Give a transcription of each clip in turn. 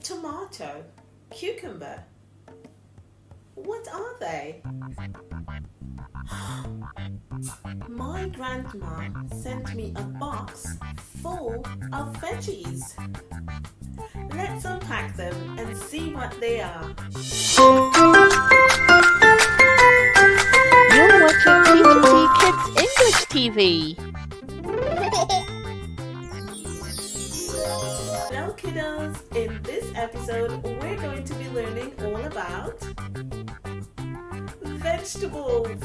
tomato, cucumber. What are they? My grandma sent me a box full of veggies. Let's unpack them and see what they are. You're watching Teacher T Kids English TV. Hello kiddos, in this episode we're going to be learning all about vegetables.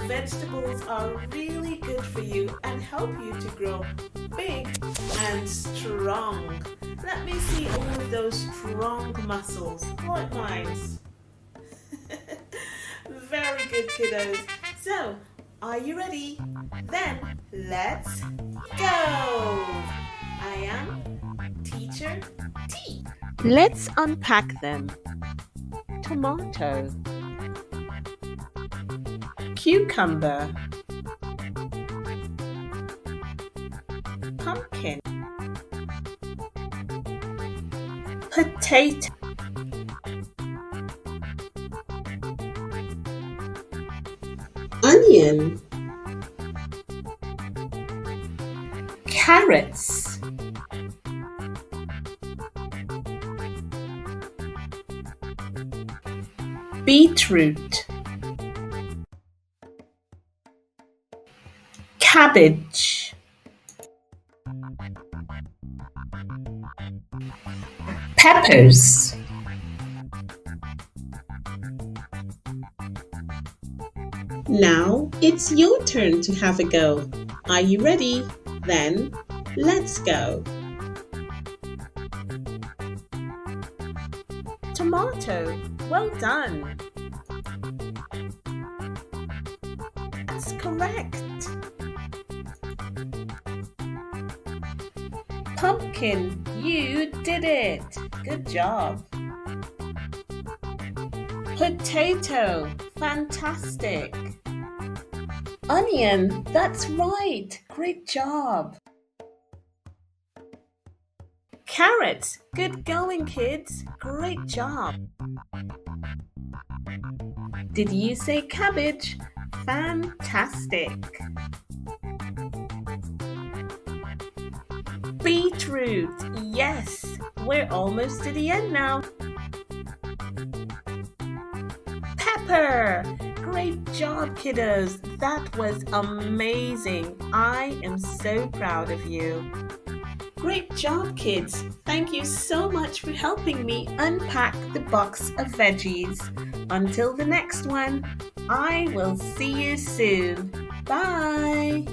Vegetables are really good for you and help you to grow big and strong. Let me see all of those strong muscles, like mine. Very good kiddos. So, are you ready? Then let's go! I am Teacher T. Let's unpack them. Tomato, Cucumber, pumpkin, potato, onion, carrots, beetroot, cabbage, peppers, now it's your turn to have a go. Are you ready? Then let's go. Tomato, well done. That's correct. Pumpkin, you did it. Good job. Potato, fantastic. Onion, that's right. Great job. Carrot, good going kids. Great job. Did you say cabbage? Fantastic. Beetroot, yes. We're almost to the end now. Pepper, great job kiddos. That was amazing. I am so proud of you. Great job kids. Thank you so much for helping me unpack the box of veggies. Until the next one, I will see you soon. Bye.